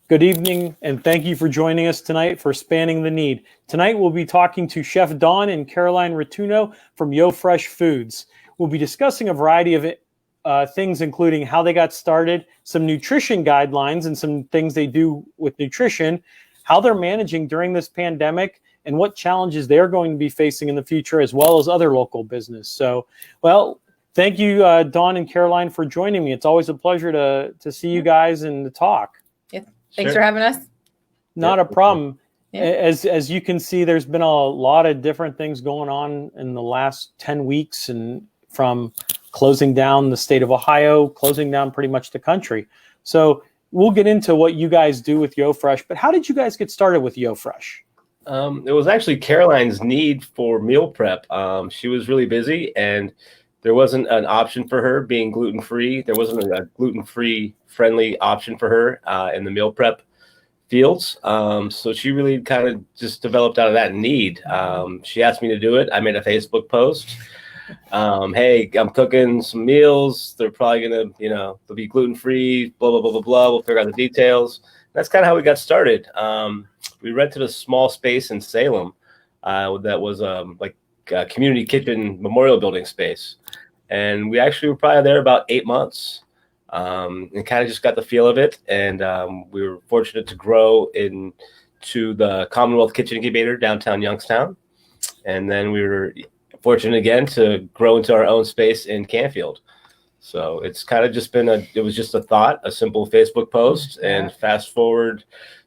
Good evening, and thank you for joining us tonight for Spanning the Need. Tonight, we'll be talking to Chef Don and Caroline Ritenour from YoFresh Foods. We'll be discussing a variety of things, including how they got started, some nutrition guidelines and some things they do with nutrition, how they're managing during this pandemic, and what challenges they're going to be facing in the future, as well as other local business. So, well, thank you, Don and Caroline, for joining me. It's always a pleasure to see you guys and to talk. Yeah. Thanks for having us. Not a problem. Yeah. As you can see, there's been a lot of different things going on in the last 10 weeks, and from closing down the state of Ohio, closing down pretty much the country. So we'll get into what you guys do with YoFresh, but how did you guys get started with YoFresh? It was actually Caroline's need for meal prep. She was really busy, and there wasn't an option for her being gluten-free. There wasn't a gluten-free friendly option for her in the meal prep fields. So she really kind of just developed out of that need. She asked me to do it. I made a Facebook post. Hey, I'm cooking some meals. They're probably going to, they'll be gluten-free, blah, blah, blah, blah, blah. We'll figure out the details. That's kind of how we got started. We rented a small space in Salem that was like a community kitchen memorial building space. And we actually were probably there about 8 months and kind of just got the feel of it. And we were fortunate to grow into the Commonwealth Kitchen Incubator downtown Youngstown. And then we were fortunate again to grow into our own space in Canfield. So it's kind of just been it was just a thought, a simple Facebook post, and fast forward,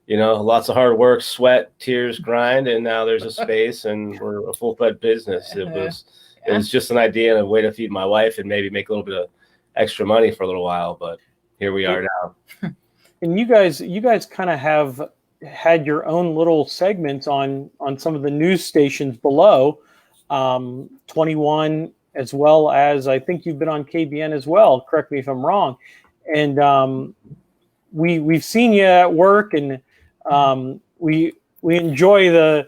lots of hard work, sweat, tears, grind, and now there's a space and we're a full-fledged business. It was just an idea and a way to feed my wife and maybe make a little bit of extra money for a little while, but here we are now. And you guys kind of have had your own little segments on some of the news stations below, 21, as well as I think you've been on KBN as well. Correct me if I'm wrong. And we've seen you at work, and we enjoy the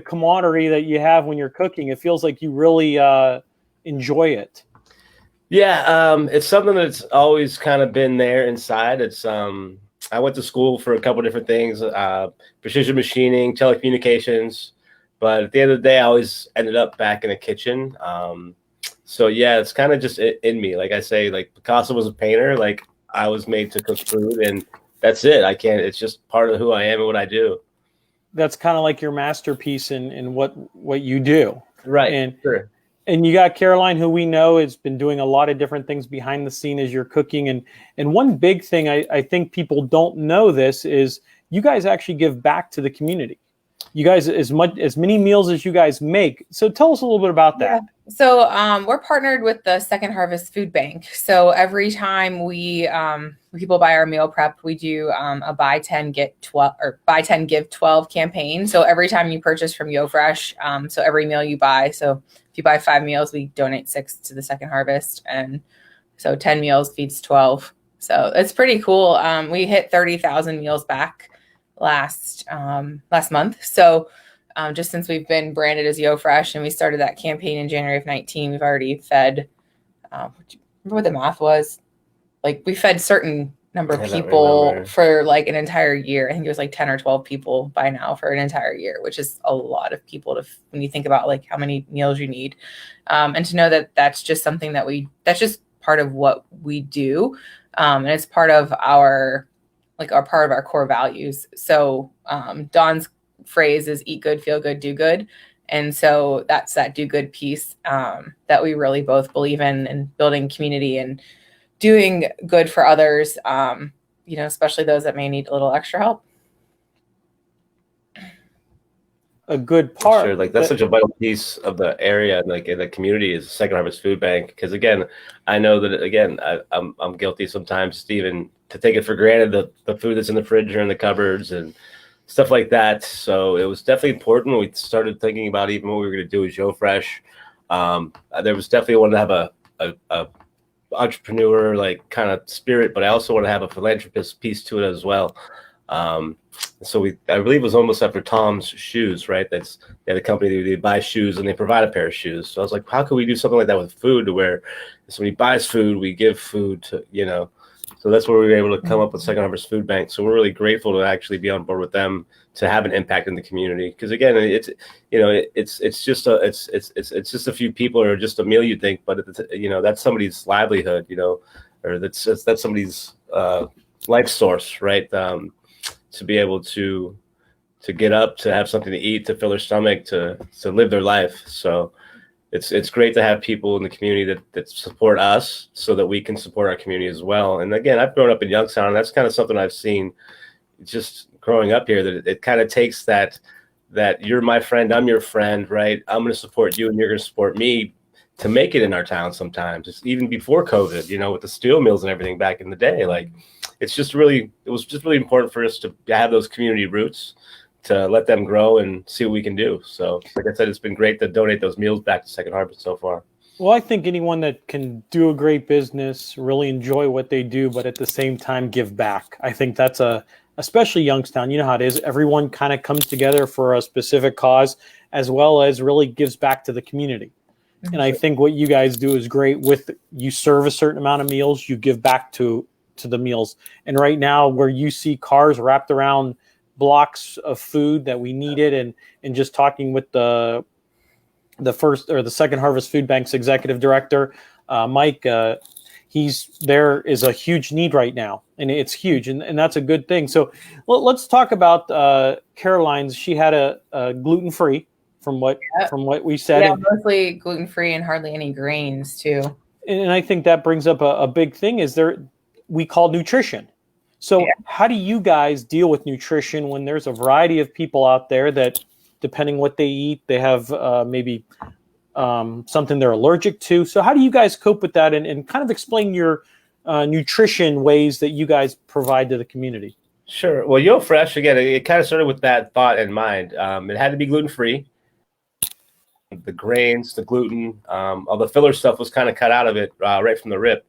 camaraderie that you have when you're cooking. It feels like you really enjoy it. Yeah, it's something that's always kind of been there inside. It's I went to school for a couple of different things, precision machining, telecommunications, but at the end of the day, I always ended up back in the kitchen. So yeah, it's kind of just in me. Like I say, like Picasso was a painter, like I was made to cook food, and that's it. It's just part of who I am and what I do. That's kind of like your masterpiece in what you do. Right. And sure. And you got Caroline, who we know has been doing a lot of different things behind the scene as you're cooking. And one big thing I think people don't know this is you guys actually give back to the community. You guys, as many meals as you guys make. So tell us a little bit about that. Yeah. So we're partnered with the Second Harvest Food Bank. So every time people buy our meal prep, we do a buy 10 get 12 or buy 10 give 12 campaign. So every time you purchase from YoFresh, so every meal you buy, so if you buy 5 meals, we donate 6 to the Second Harvest, and so 10 meals feeds 12. So it's pretty cool. We hit 30,000 meals back last month. So just since we've been branded as YoFresh and we started that campaign in January of 19, we've already fed, remember what the math was? Like we fed certain number of people for like an entire year. I think it was like 10 or 12 people by now for an entire year, which is a lot of people when you think about like how many meals you need. And to know that that's just something that's just part of what we do. And it's part of our core values. So Don's phrase is eat good, feel good, do good. And so that's that do good piece that we really both believe in, and building community and doing good for others, especially those that may need a little extra help. A good part. Sure, like that's such a vital piece of the area and like in the community is Second Harvest Food Bank. Because again, I know that I'm guilty sometimes, Stephen, to take it for granted the food that's in the fridge or in the cupboards and stuff like that. So it was definitely important when we started thinking about even what we were going to do with YoFresh. There was definitely wanted to have a entrepreneur like kind of spirit, but I also want to have a philanthropist piece to it as well. So I believe it was almost after Tom's Shoes, right? They had a company they buy shoes and they provide a pair of shoes. So I was like, how could we do something like that with food, to where somebody buys food, we give food to So that's where we were able to come up with Second Harvest Food Bank. So we're really grateful to actually be on board with them to have an impact in the community. Because again, it's just a few people or just a meal, you think, but that's somebody's livelihood, or that's somebody's life source, right? To be able to get up, to have something to eat, to fill their stomach, to live their life. So it's great to have people in the community that support us so that we can support our community as well. And again, I've grown up in Youngstown, and that's kind of something I've seen just growing up here, that it kind of takes that you're my friend, I'm your friend, right? I'm going to support you and you're going to support me to make it in our town sometimes. It's even before COVID, with the steel mills and everything back in the day. Like, it was just really important for us to have those community roots, to let them grow and see what we can do. So like I said, it's been great to donate those meals back to Second Harvest so far. Well, I think anyone that can do a great business, really enjoy what they do, but at the same time give back. I think that's especially Youngstown, you know how it is. Everyone kind of comes together for a specific cause, as well as really gives back to the community. And I think what you guys do is great. You serve a certain amount of meals, you give back to the meals. And right now, where you see cars wrapped around blocks of food that we needed, and just talking with the Second Harvest Food Bank's executive director, Mike, there is a huge need right now, and it's huge, and that's a good thing. So let's talk about Caroline's. She had a gluten-free, from what we said. Yeah, mostly gluten-free and hardly any grains too. And I think that brings up a big thing we call nutrition. So how do you guys deal with nutrition when there's a variety of people out there that, depending what they eat, they have maybe something they're allergic to? So how do you guys cope with that, and kind of explain your nutrition ways that you guys provide to the community? Sure. Well, YoFresh, again, it kind of started with that thought in mind. It had to be gluten-free. The grains, the gluten, all the filler stuff was kind of cut out of it right from the rip.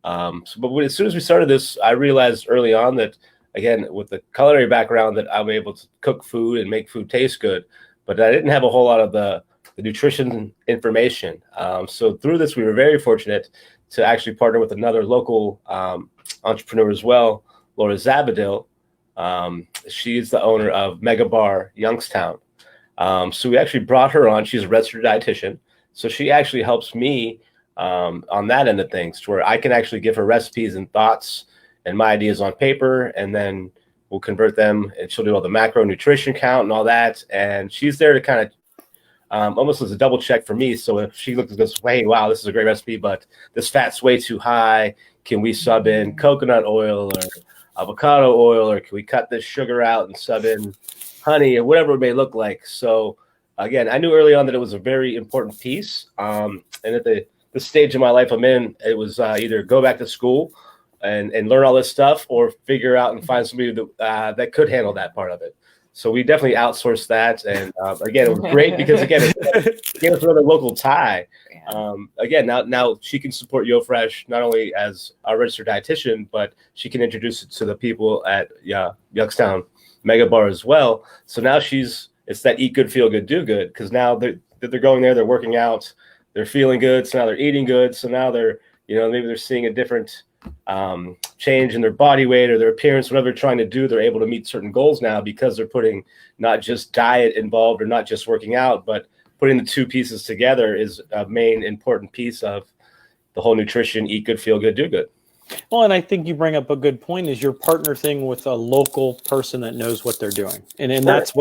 But as soon as we started this, I realized early on that, again, with the culinary background, that I'm able to cook food and make food taste good, but I didn't have a whole lot of the nutrition information. So through this, we were very fortunate to actually partner with another local entrepreneur as well, Laura Zabadil. She's the owner of Mega Bar Youngstown. So we actually brought her on. She's a registered dietitian. So she actually helps me on that end of things, to where I can actually give her recipes and thoughts and my ideas on paper, and then we'll convert them, and she'll do all the macronutrition count and all that. And she's there to kind of almost as a double check for me. So if she looks and goes, hey, wow, this is a great recipe, but this fat's way too high, can we sub in coconut oil or avocado oil, or can we cut this sugar out and sub in honey, or whatever it may look like? So again, I knew early on that it was a very important piece. And at the stage of my life I'm in, it was either go back to school and learn all this stuff, or figure out and find somebody that could handle that part of it. So we definitely outsourced that. And again, it was great because, again, it gave us another local tie. Again, now she can support YoFresh not only as a registered dietitian, but she can introduce it to the people at Youngstown Mega Bar as well. So now it's that eat good, feel good, do good, because now they're going there, they're working out, they're feeling good, so now they're eating good, so now they're, maybe they're seeing a different change in their body weight or their appearance. Whatever they're trying to do, they're able to meet certain goals now because they're putting not just diet involved or not just working out, but putting the two pieces together is a main important piece of the whole nutrition, eat good, feel good, do good. Well, and I think you bring up a good point, is your partner thing with a local person that knows what they're doing. And that's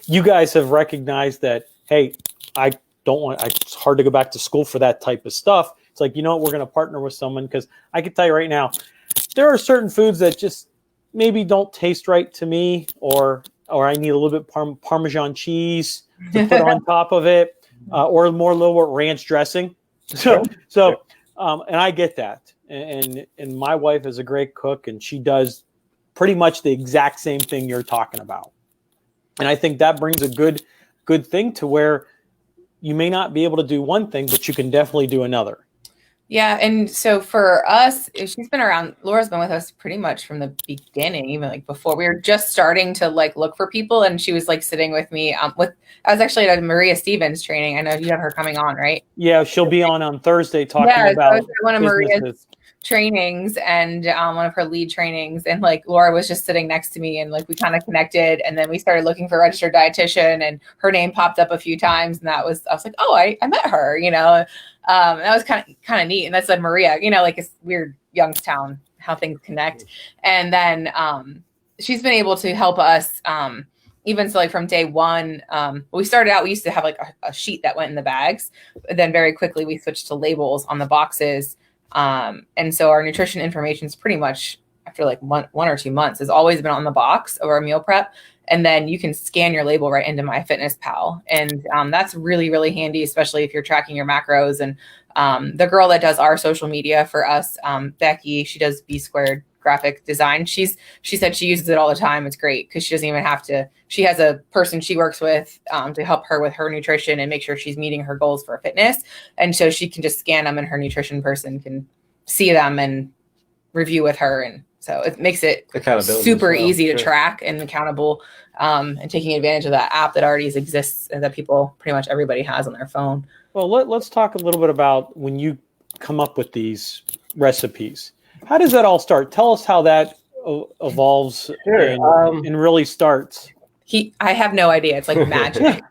you guys have recognized that, hey, it's hard to go back to school for that type of stuff. It's like, we're going to partner with someone, because I can tell you right now, there are certain foods that just maybe don't taste right to me, or I need a little bit Parmesan cheese to put on top of it, or more little ranch dressing. So, and I get that. And my wife is a great cook, and she does pretty much the exact same thing you're talking about. And I think that brings a good thing to where you may not be able to do one thing, but you can definitely do another. Yeah. And so for us, she's been around, Laura's been with us pretty much from the beginning, even like before we were just starting to look for people. And she was sitting with me I was actually at a Maria Stevens training. I know you have her coming on, right? Yeah. She'll be on Thursday talking about one of Maria's trainings and one of her lead trainings, and like Laura was just sitting next to me, and like we kind of connected, and then we started looking for a registered dietitian, and her name popped up a few times, and I was like, oh, I met her, that was kind of neat. And that's like Maria, like it's weird Youngstown how things connect. And then she's been able to help us even so, like from day one. We started out, we used to have like a sheet that went in the bags, but then very quickly we switched to labels on the boxes. And so our nutrition information is pretty much after like one or 2 months has always been on the box of our meal prep. And then you can scan your label right into MyFitnessPal. And that's really, really handy, especially if you're tracking your macros. And the girl that does our social media for us, Becky, she does B Squared graphic design. She said she uses it all the time. It's great because she doesn't even have to. She has a person she works with to help her with her nutrition and make sure she's meeting her goals for fitness. And so she can just scan them, and her nutrition person can see them and review with her. And so it makes it super easy to track and accountable, and taking advantage of that app that already exists and that pretty much everybody has on their phone. Well, let's talk a little bit about when you come up with these recipes. How does that all start? Tell us how that evolves and really starts. I have no idea. It's like magic.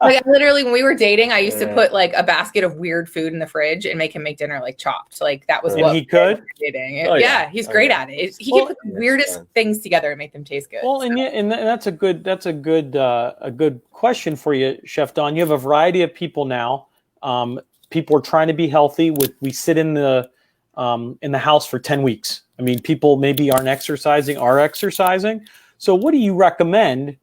Like literally when we were dating, I used to put like a basket of weird food in the fridge and make him make dinner like chopped. Like that was what he could. Dating. He's great at it. He can put the weirdest things together and make them taste good. Well, and that's a good question for you, Chef Don. You have a variety of people now. People are trying to be healthy. We sit in the house for 10 weeks. I mean, people maybe are exercising. So what do you recommend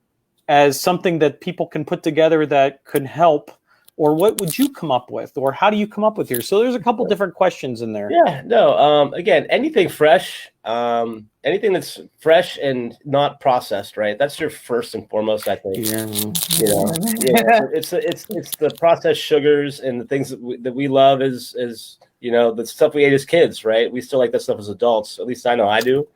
as something that people can put together that could help, or what would you come up with, or how do you come up with yours? So there's a couple different questions in there. Yeah, no. Again, anything fresh, anything that's fresh and not processed, right? That's your first and foremost, I think. It's the processed sugars and the things that we love is the stuff we ate as kids, right? We still like that stuff as adults. At least I know I do.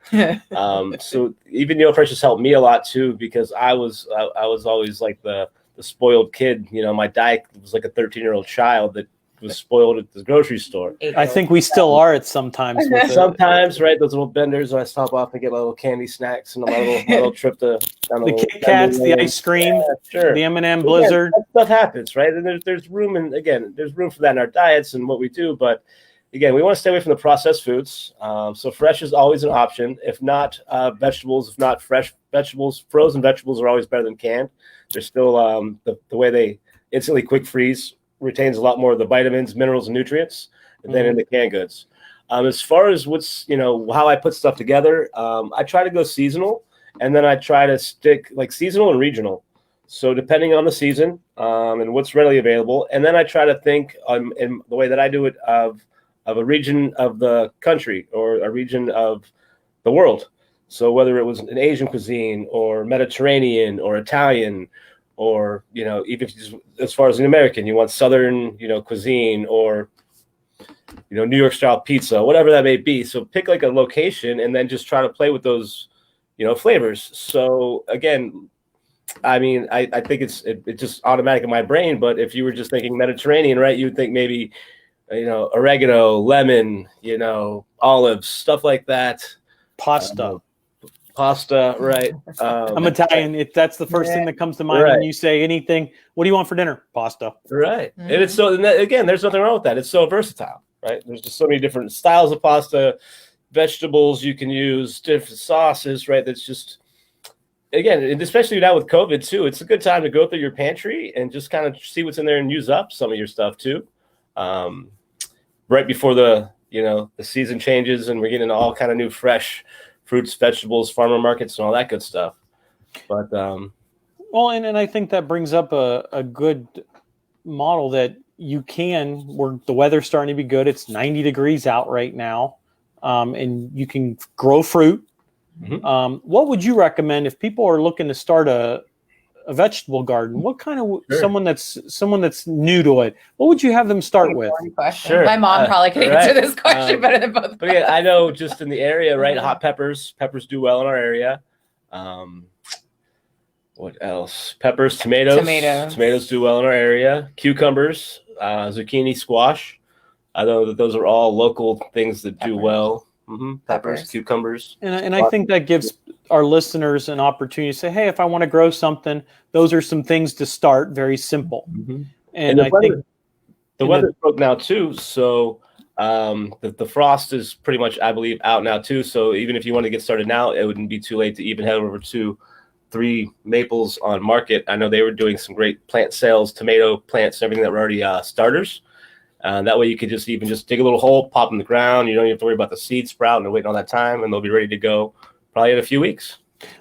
So even YoFresh has helped me a lot too, because I was always like the spoiled kid. My diet was like a 13-year-old child that was spoiled at the grocery store. I think we still are at sometimes. Sometimes, right? Those little benders when I stop off and get my little candy snacks and my little trip to the Kit Kats, the ice cream, the M&M Blizzard. That stuff happens, right? And there's room, and again, there's room for that in our diets and what we do. But again, we want to stay away from the processed foods. So fresh is always an option. If not vegetables, if not fresh vegetables, frozen vegetables are always better than canned. They're still the way they instantly quick freeze retains a lot more of the vitamins, minerals, and nutrients than in the canned goods. As far as what's, how I put stuff together, I try to go seasonal, and then I try to stick like seasonal and regional. So depending on the season and what's readily available, and then I try to think in the way that I do it of a region of the country or a region of the world. So whether it was an Asian cuisine or Mediterranean or Italian, or even if you just, as far as an American, you want Southern cuisine, or New York style pizza, whatever that may be. So pick like a location and then just try to play with those flavors. So again, I mean, I think it's just automatic in my brain. But if you were just thinking Mediterranean, right, you would think maybe oregano, lemon, olives, stuff like that. Pasta, right? I'm Italian. That's the first thing that comes to mind when you say anything. What do you want for dinner? Pasta. Right. Mm-hmm. And it's again, there's nothing wrong with that. It's so versatile, right? There's just so many different styles of pasta, vegetables you can use, different sauces, right? That's just, again, and especially now with COVID too, it's a good time to go through your pantry and just kind of see what's in there and use up some of your stuff too. Right before the season changes and we're getting all kind of new fresh fruits, vegetables, farmer markets, and all that good stuff. But well, and I think that brings up a good model that you can, where the weather's starting to be good. It's 90 degrees out right now, and you can grow fruit. Mm-hmm. What would you recommend if people are looking to start a vegetable garden? What kind of someone that's new to it? What would you have them start with? Sure. My mom probably could answer this question better than both. But yeah, I know just in the area, right? Hot peppers do well in our area. What else? Peppers, tomatoes do well in our area. Cucumbers, zucchini, squash. I know that those are all local things that do Peppers. well. Peppers, Peppers. cucumbers. And I think that gives our listeners an opportunity to say, hey, if I want to grow something, those are some things to start, very simple. And I think the weather's broke now too, so the frost is pretty much, I believe, out now too. So even if you want to get started now, it wouldn't be too late to even head over to 3 Maples on Market. I know they were doing some great plant sales, tomato plants and everything that were already starters. That way you could just dig a little hole, pop in the ground. You don't even have to worry about the seed sprouting and waiting all that time, and they'll be ready to go probably in a few weeks.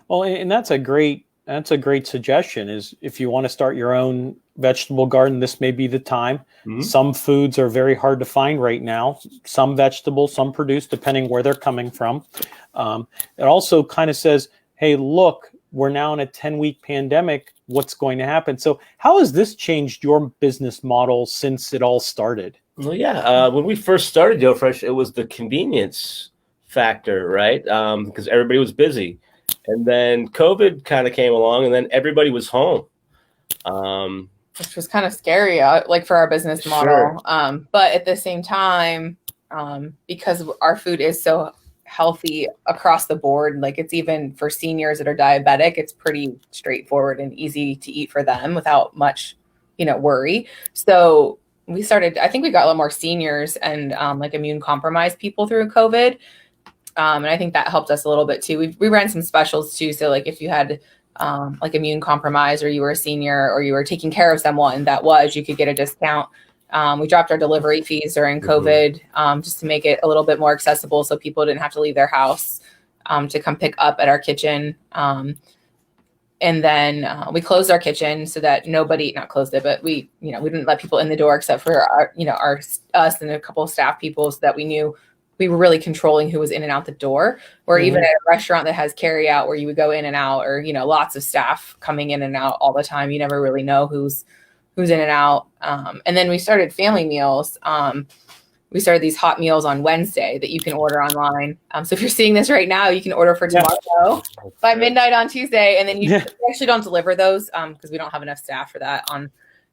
Well, and that's a great suggestion, is if you want to start your own vegetable garden, this may be the time. Some foods are very hard to find right now. Some vegetables, some produce, depending where they're coming from. It also kind of says, hey, look, we're now in a 10-week pandemic. What's going to happen? So how has this changed your business model since it all started? Well, yeah. When we first started YoFresh, it was the convenience factor, right? Because everybody was busy. And then COVID kind of came along, and then everybody was home. Which was kind of scary, like for our business model. Sure. But at the same time, because our food is so healthy across the board, like it's even for seniors that are diabetic, it's pretty straightforward and easy to eat for them without much, worry. So we started, I think we got a lot more seniors and like immune compromised people through COVID. And I think that helped us a little bit too. We ran some specials too. So like if you had like immune compromise, or you were a senior, or you were taking care of someone you could get a discount. We dropped our delivery fees during COVID just to make it a little bit more accessible, so people didn't have to leave their house to come pick up at our kitchen. And then we closed our kitchen so that not closed it, but we didn't let people in the door except for us and a couple of staff people, so that we knew we were really controlling who was in and out the door. Or even at a restaurant that has carry out, where you would go in and out, or lots of staff coming in and out all the time, you never really know who's in and out. And then we started family meals. We started these hot meals on Wednesday that you can order online. So if you're seeing this right now, you can order for tomorrow by midnight on Tuesday. And then we actually don't deliver those because we don't have enough staff for that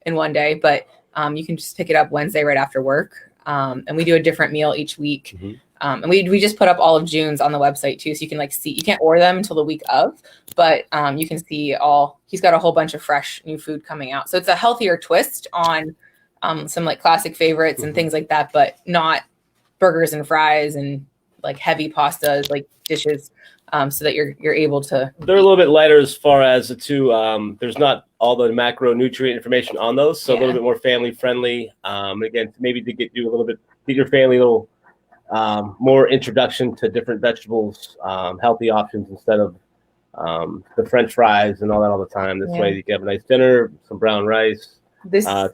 in one day. But you can just pick it up Wednesday right after work. And we do a different meal each week. And we just put up all of June's on the website too. So you can see, you can't order them until the week of, but you can see he's got a whole bunch of fresh new food coming out. So it's a healthier twist on some like classic favorites and things like that, but not burgers and fries and like heavy pastas, like dishes, so that you're able to. They're a little bit lighter as far as the two. There's not all the macronutrient information on those, so a little bit more family friendly. Again, maybe to get your family a little more introduction to different vegetables, healthy options instead of the French fries and all that all the time. This way you can have a nice dinner, some brown rice.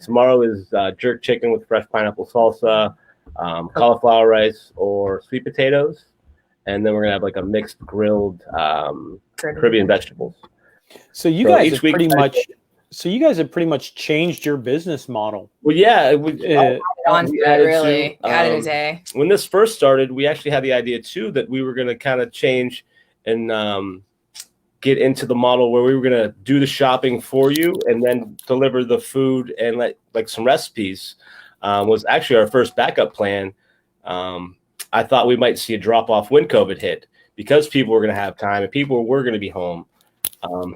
Tomorrow is jerk chicken with fresh pineapple salsa, cauliflower rice, or sweet potatoes. And then we're going to have like a mixed grilled Caribbean vegetables. So you guys have pretty much changed your business model. Well, yeah. Added a day. When this first started, we actually had the idea too that we were going to kind of change and get into the model where we were going to do the shopping for you and then deliver the food and like some recipes. Was actually our first backup plan. I thought we might see a drop off when COVID hit, because people were going to have time and people were going to be home.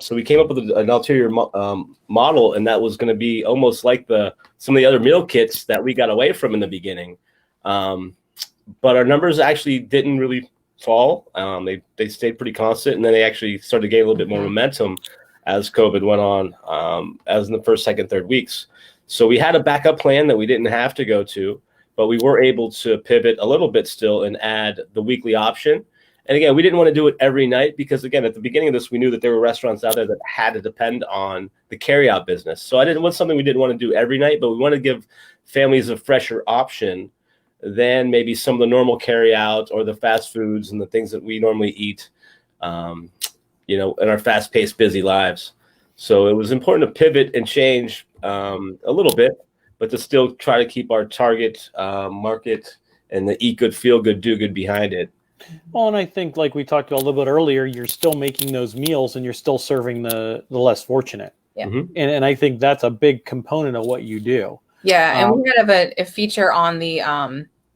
So we came up with an ulterior model, and that was going to be almost like some of the other meal kits that we got away from in the beginning. But our numbers actually didn't really fall. They stayed pretty constant, and then they actually started to gain a little bit more momentum as COVID went on, as in the first, second, third weeks. So we had a backup plan that we didn't have to go to, but we were able to pivot a little bit still and add the weekly option. And again, we didn't want to do it every night because, again, at the beginning of this, we knew that there were restaurants out there that had to depend on the carryout business. So I didn't want something we didn't want to do every night, but we want to give families a fresher option than maybe some of the normal carryout or the fast foods and the things that we normally eat, in our fast-paced, busy lives. So it was important to pivot and change a little bit, but to still try to keep our target market and the eat good, feel good, do good behind it. Well, and I think, like we talked about a little bit earlier, you're still making those meals and you're still serving the less fortunate. Yeah. And I think that's a big component of what you do. Yeah, and we have a feature on the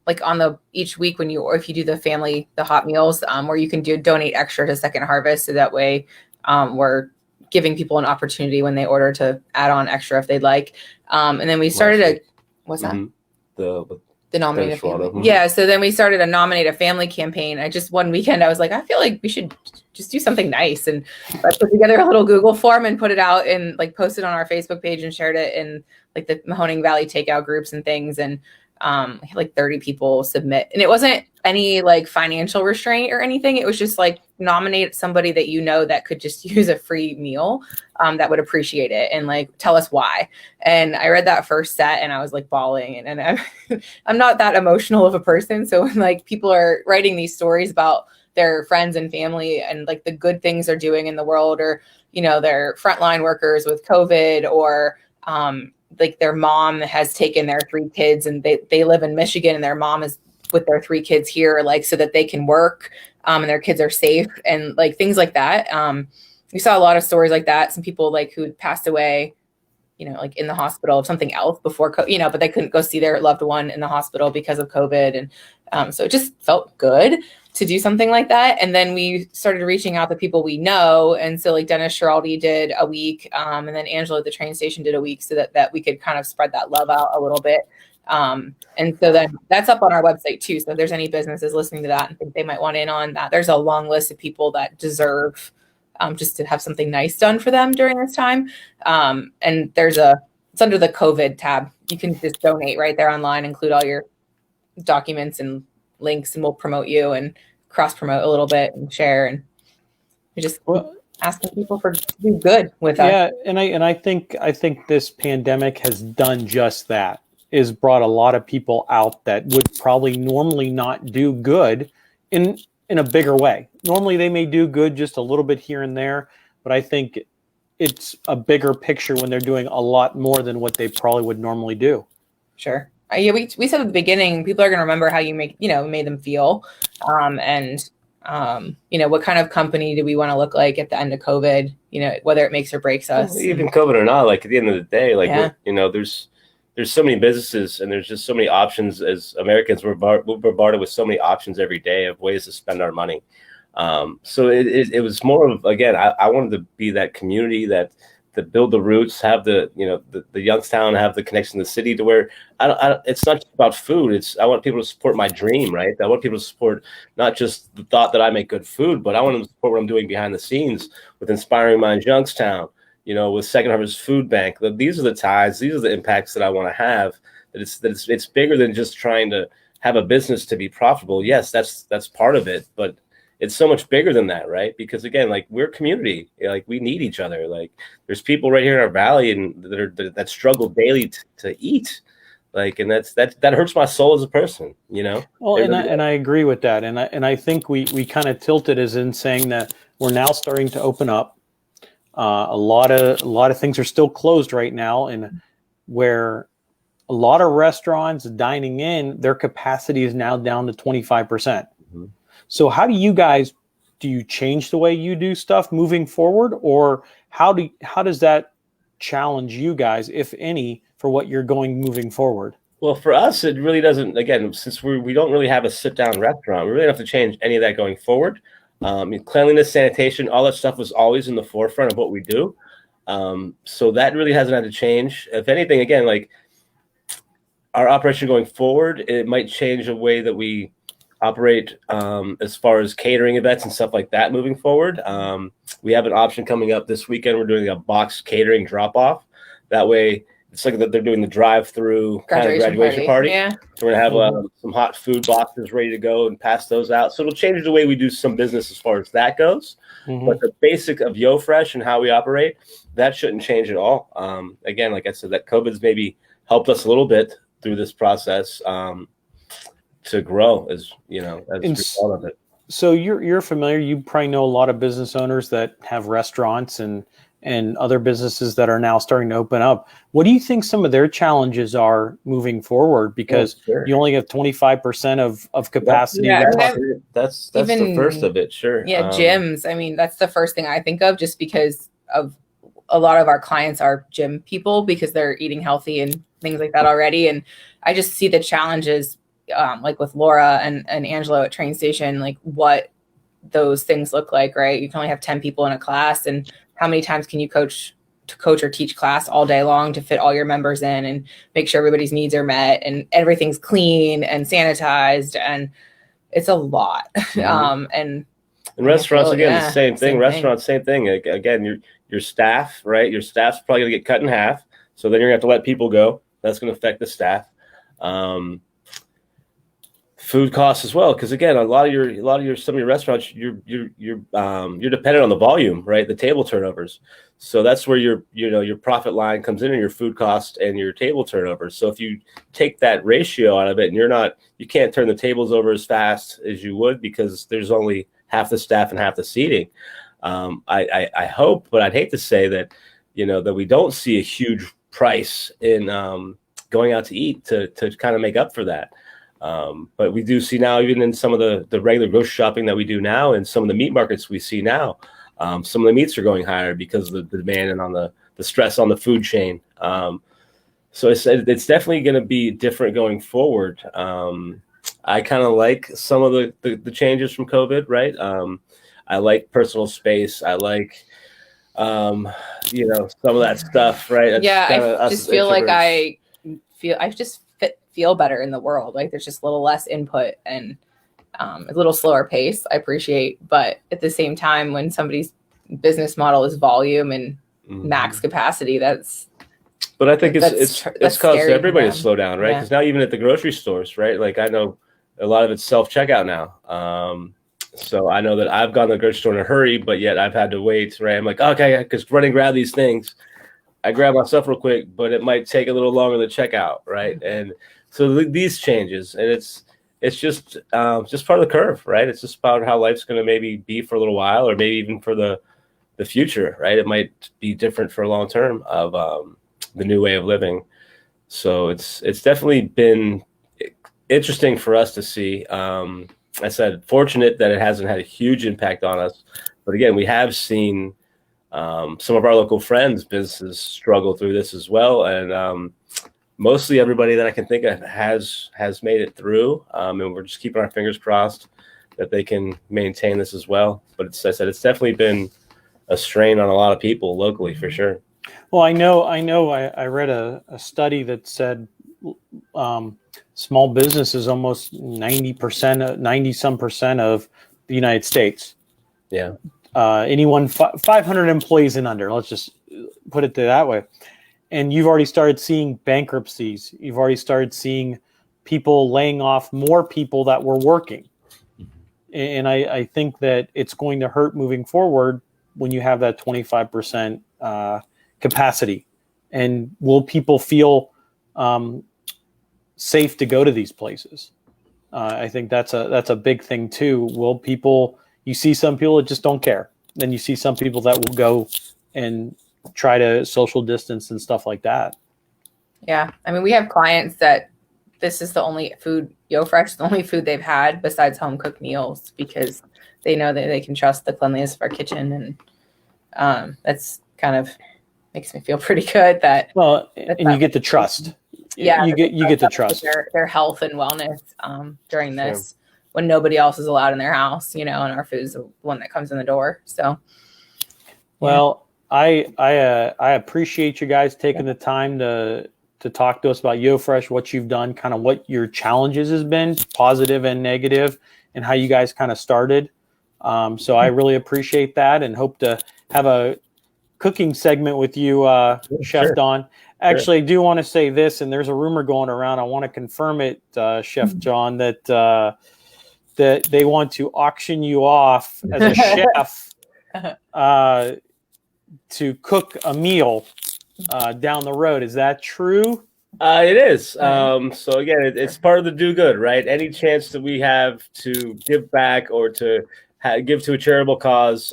like on the each week if you do the hot meals, where you can donate extra to Second Harvest, so that way we're giving people an opportunity when they order to add on extra if they'd like. And then we started what's that? The nominate a family. Yeah, so then we started a nominate a family campaign. One weekend I was like, I feel like we should just do something nice, and I put together a little Google form and put it out and like posted on our Facebook page and shared it in like the Mahoning Valley takeout groups and things. And like 30 people submit, and it wasn't any like financial restraint or anything. It was just like nominate somebody that you know that could just use a free meal, that would appreciate it, and like tell us why. And I read that first set and I was like bawling, and I'm not that emotional of a person, so when like people are writing these stories about their friends and family and like the good things they're doing in the world, or their frontline workers with COVID, or like their mom has taken their 3 kids and they live in Michigan, and their mom is with their 3 kids here, like so that they can work, and their kids are safe, and like things like that. We saw a lot of stories like that. Some people like who passed away, like in the hospital of something else before, but they couldn't go see their loved one in the hospital because of COVID. And so it just felt good to do something like that. And then we started reaching out to people we know. And so like Dennis Schiraldi did a week, and then Angela at the train station did a week, so that we could kind of spread that love out a little bit. And so then that's up on our website too. So if there's any businesses listening to that and think they might want in on that, there's a long list of people that deserve just to have something nice done for them during this time. And it's under the COVID tab. You can just donate right there online, include all your documents and links, and we'll promote you and cross promote a little bit and share. And we just asking people to do good with us. Yeah, and I think this pandemic has done just that. Is brought a lot of people out that would probably normally not do good in a bigger way. Normally they may do good just a little bit here and there, but I think it's a bigger picture when they're doing a lot more than what they probably would normally do. Sure. Yeah, we said at the beginning, people are going to remember how you made them feel, and what kind of company do we want to look like at the end of COVID? Whether it makes or breaks us. Well, even COVID or not, like at the end of the day, like there's so many businesses, and there's just so many options. As Americans, we're bombarded with so many options every day of ways to spend our money. So it was more of, again, I wanted to be that community that build the roots, have the Youngstown, have the connection to the city, to where it's not just about food. I want people to support my dream, right? I want people to support not just the thought that I make good food, but I want them to support what I'm doing behind the scenes with Inspiring Minds Youngstown, with Second Harvest Food Bank. These are the ties, these are the impacts that I want to have. That it's bigger than just trying to have a business to be profitable. Yes, that's part of it, but it's so much bigger than that, right? Because again, like we're a community, like we need each other. Like there's people right here in our valley and that struggle daily to eat, like, and that hurts my soul as a person, Well, and I agree with that, and I think we kind of tilted as in saying that we're now starting to open up. A lot of things are still closed right now, and where a lot of restaurants dining in, their capacity is now down to 25%. Mm-hmm. So how do you change the way you do stuff moving forward, or how does that challenge you guys, if any, for what you're going moving forward? Well, for us, it really doesn't. Again, since we don't really have a sit-down restaurant, we really don't have to change any of that going forward. Cleanliness, sanitation, all that stuff was always in the forefront of what we do. So that really hasn't had to change. If anything, again, like our operation going forward, it might change the way that we operate as far as catering events and stuff like that moving forward. We have an option coming up this weekend. We're doing a box catering drop-off. That way, it's like that they're doing the drive-through kind of graduation party. Yeah. So we're going to have some hot food boxes ready to go and pass those out. So it'll change the way we do some business as far as that goes. Mm-hmm. But the basic of YoFresh and how we operate, that shouldn't change at all. Again, like I said, that COVID's maybe helped us a little bit through this process to grow, as a result of it. So you're familiar. You probably know a lot of business owners that have restaurants and other businesses that are now starting to open up. What do you think some of their challenges are moving forward? Because you only have 25% of capacity. Yeah, that's the first of it. Sure. Yeah, gyms. I mean, that's the first thing I think of, just because of a lot of our clients are gym people, because they're eating healthy and things like that already. And I just see the challenges, like with Laura and Angelo at Train Station, like what those things look like, right? You can only have 10 people in a class, and how many times can you coach or teach class all day long to fit all your members in and make sure everybody's needs are met and everything's clean and sanitized, and it's a lot. And restaurants, again, the same thing. Restaurants, same thing. Again, your staff, right? Your staff's probably going to get cut in half. So then you're going to have to let people go. That's going to affect the staff. Food costs as well, because again, some of your restaurants, you're dependent on the volume, right? The table turnovers. So that's where your profit line comes in, and your food cost and your table turnovers. So if you take that ratio out of it, and you can't turn the tables over as fast as you would because there's only half the staff and half the seating. I hope, but I'd hate to say that, that we don't see a huge price in going out to eat to kind of make up for that. But we do see now, even in some of the regular grocery shopping that we do now, and some of the meat markets we see now, some of the meats are going higher because of the demand and on the stress on the food chain. So it's definitely going to be different going forward. I kind of like some of the changes from COVID, right? I like personal space. I like, some of that stuff, right? I just feel like I just feel better in the world. Like there's just a little less input and a little slower pace. I appreciate, but at the same time, when somebody's business model is volume and max capacity, But I think it's caused everybody to slow down, right? Because now even at the grocery stores, right? Like I know a lot of it's self-checkout now. So I know that I've gone to the grocery store in a hurry, but yet I've had to wait, right? I'm like, okay, because run and grab these things. I grab my stuff real quick, but it might take a little longer to check out, right? And so these changes, and it's just part of the curve, right? It's just about how life's going to maybe be for a little while, or maybe even for the future, right? It might be different for a long term of the new way of living. So it's definitely been interesting for us to see. I said fortunate that it hasn't had a huge impact on us, but again, we have seen some of our local friends' businesses struggle through this as well, and mostly everybody that I can think of has made it through, and we're just keeping our fingers crossed that they can maintain this as well. But it's definitely been a strain on a lot of people locally for sure. Well, I know. I read a study that said small business is almost 90% of the United States. Yeah. Anyone 500 employees and under, let's just put it that way. And you've already started seeing bankruptcies. You've already started seeing people laying off more people that were working. And I think that it's going to hurt moving forward when you have that 25% capacity. And will people feel safe to go to these places? I think that's a big thing too. Will people? You see some people that just don't care. Then you see some people that will go and try to social distance and stuff like that. Yeah. I mean, we have clients that this is the only food, YoFresh, the only food they've had besides home cooked meals, because they know that they can trust the cleanliness of our kitchen. And that's kind of makes me feel pretty good that. Well, and you get the trust. Yeah. You get the trust. Their health and wellness during this. When nobody else is allowed in their house, and our food is the one that comes in the door. So, well, I appreciate you guys taking the time to talk to us about YoFresh, what you've done, kind of what your challenges has been, positive and negative, and how you guys kind of started. So I really appreciate that, and hope to have a cooking segment with you, Chef Don. Actually, I do want to say this, and there's a rumor going around. I want to confirm it, Chef John, that they want to auction you off as a chef to cook a meal down the road. Is that true? It is. So again, it's part of the do good, right? Any chance that we have to give back or to give to a charitable cause,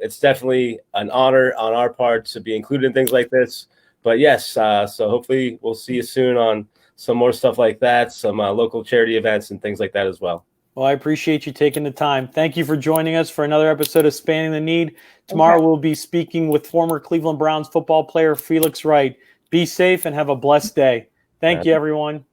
it's definitely an honor on our part to be included in things like this. But yes, so hopefully we'll see you soon on some more stuff like that, some local charity events and things like that as well. Well, I appreciate you taking the time. Thank you for joining us for another episode of Spanning the Need. Tomorrow we'll be speaking with former Cleveland Browns football player Felix Wright. Be safe and have a blessed day. Thank you, everyone.